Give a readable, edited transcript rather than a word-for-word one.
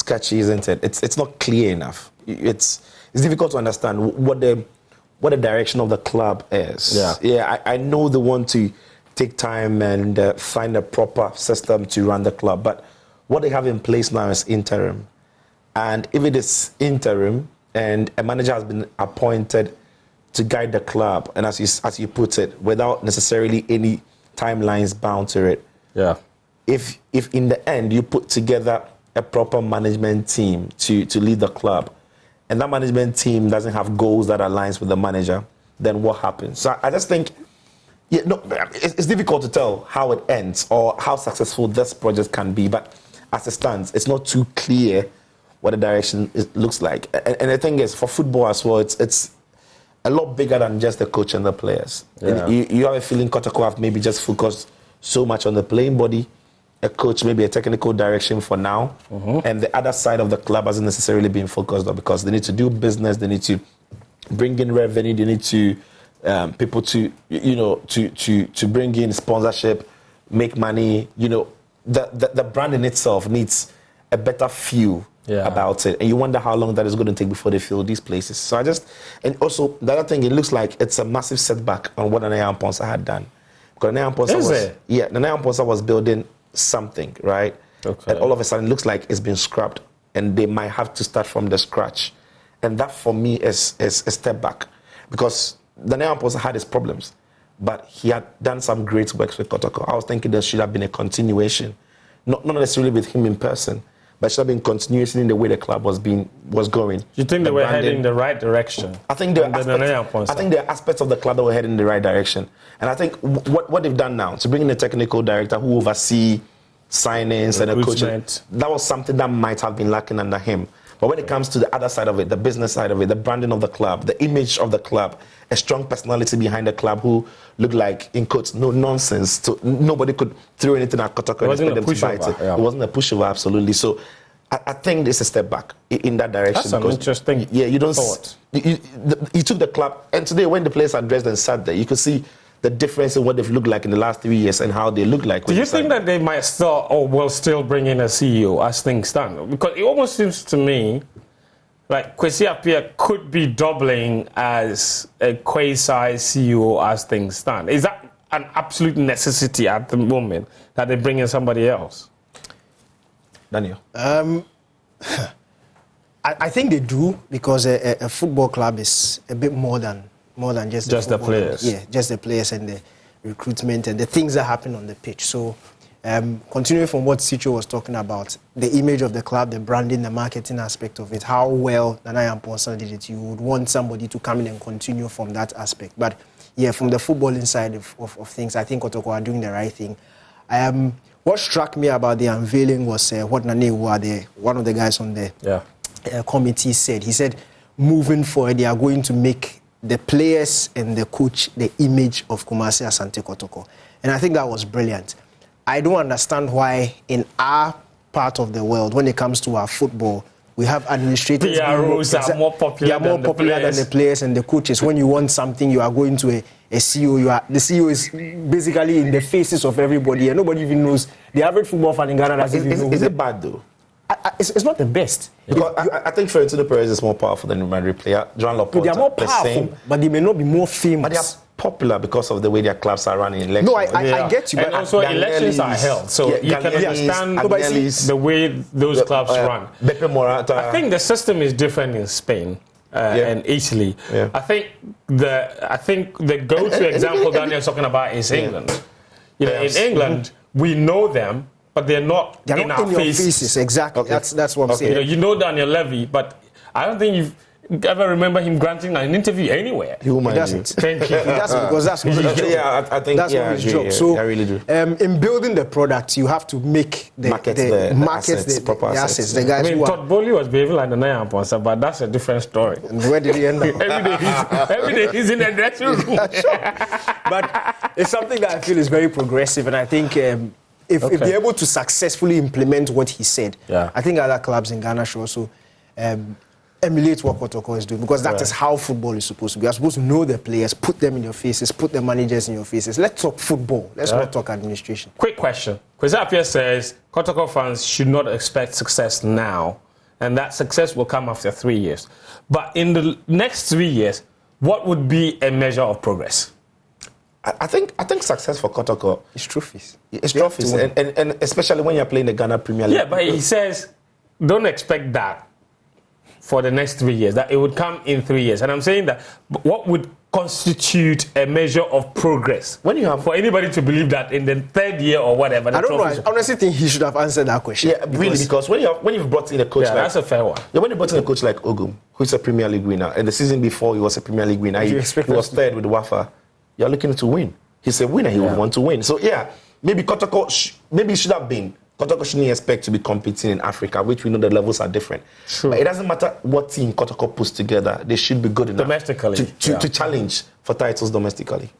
sketchy, isn't it? It's not clear enough. It's difficult to understand what the direction of the club is. Yeah. I know they want to take time and find a proper system to run the club, but what they have in place now is interim. And if it is interim and a manager has been appointed to guide the club, and as you put it, without necessarily any timelines bound to it. Yeah. If in the end you put together a proper management team to lead the club, and that management team doesn't have goals that aligns with the manager, then what happens? So I just think, it's difficult to tell how it ends or how successful this project can be, but as it stands, it's not too clear what the direction looks like. And the thing is, for football as well, it's a lot bigger than just the coach and the players. Yeah. You have a feeling Kotoko have maybe just focused so much on the playing body, a coach, maybe a technical direction for now, and the other side of the club hasn't necessarily been focused on, because they need to do business, they need to bring in revenue, they need to people to to bring in sponsorship, make money. The brand in itself needs a better feel about it, and you wonder how long that is going to take before they fill these places. So and also the other thing, it looks like it's a massive setback on what Nana Amponsa had done, because Nana Amponsa was building something, right? Okay. And all of a sudden it looks like it's been scrapped, and they might have to start from the scratch, and that for me is a step back, because Nana Amponsa had his problems, but he had done some great works with Kotoko. I was thinking there should have been a continuation, not necessarily with him in person, but should have been continuation in the way the club was going. You think they were heading in the right direction? I think there are aspects of the club that were heading in the right direction. And I think what they've done now, to bring in a technical director who oversee signings and a coach, that was something that might have been lacking under him. But when it comes to the other side of it, the business side of it, the branding of the club, the image of the club, a strong personality behind the club who looked like, in quotes, no nonsense. So nobody could throw anything at Kotoko and expect them to bite it. It wasn't a pushover, absolutely. So I think it's a step back in that direction. That's an interesting thought. You took the club, and today when the players are dressed and sat there, you could see the difference in what they've looked like in the last 3 years and how they look like. Do you think that they might still, or will still bring in a CEO as things stand? Because it almost seems to me like Kwesi Appiah could be doubling as a quasi-CEO as things stand. Is that an absolute necessity at the moment that they bring in somebody else? Daniel? I think they do, because a football club is a bit more than just the players. Yeah, just the players and the recruitment and the things that happen on the pitch. So, continuing from what Sicho was talking about, the image of the club, the branding, the marketing aspect of it, how well Nana Amponsa did it, you would want somebody to come in and continue from that aspect. But yeah, from the footballing side of things, I think Kotoko are doing the right thing. What struck me about the unveiling was what Nane, one of the guys on the committee said. He said, moving forward, they are going to make the players and the coach the image of Kumasi Asante Kotoko. And I think that was brilliant. I don't understand why in our part of the world, when it comes to our football, we have administrators. PROs are more popular than the players and the coaches. When you want something, you are going to a CEO. The CEO is basically in the faces of everybody, and nobody even knows. The average football fan in Ghana doesn't even know. Is it bad though? It's not the best. Because I think Florentino Perez is more powerful than the Madrid player. John Laporta, they are more powerful, but they may not be more famous. But they are popular because of the way their clubs are running elections. No, I get you. And but also elections are held, so you can understand the way those clubs run. I think the system is different in Spain and Italy. Yeah. I think the go-to example Daniel's talking about is England. You know, in England, we know them, but they're not in our faces. Exactly. Okay. That's what I'm saying. You know Daniel Levy, but I don't think you've ever remember him granting an interview anywhere. He doesn't. Thank you. He doesn't, because that's his job. Yeah, I think that's his job. So I really do. In building the product, you have to make the assets. The guys I mean, Todd Bowley was behaving like the Naya Amponsa, but that's a different story. And where did he end up? every day he's in the dressing room. But it's something that I feel is very progressive, and I think if they're able to successfully implement what he said, I think other clubs in Ghana should also emulate what Kotoko is doing, because that is how football is supposed to be. You're supposed to know the players, put them in your faces, put the managers in your faces. Let's talk football. Let's not talk administration. Quick question. Kwesi Appiah says Kotoko fans should not expect success now and that success will come after 3 years. But in the next 3 years, what would be a measure of progress? I think success for Kotoko is trophies. It's trophies, and especially when you're playing the Ghana Premier League. Yeah, but he says, don't expect that for the next 3 years, that it would come in 3 years. And I'm saying that what would constitute a measure of progress when you have for anybody to believe that in the third year or whatever? I don't know. I honestly think he should have answered that question. Yeah, because when you've brought in a coach, that's a fair one. Yeah, when you brought in a coach like Ogum, who's a Premier League winner, and the season before he was a Premier League winner, he was third with Wafa. You're looking to win. He's a winner. He would want to win. So yeah, maybe Kotoko, maybe it should have been. Kotoko shouldn't expect to be competing in Africa, which we know the levels are different. Sure. But it doesn't matter what team Kotoko puts together; they should be good enough domestically to challenge for titles domestically.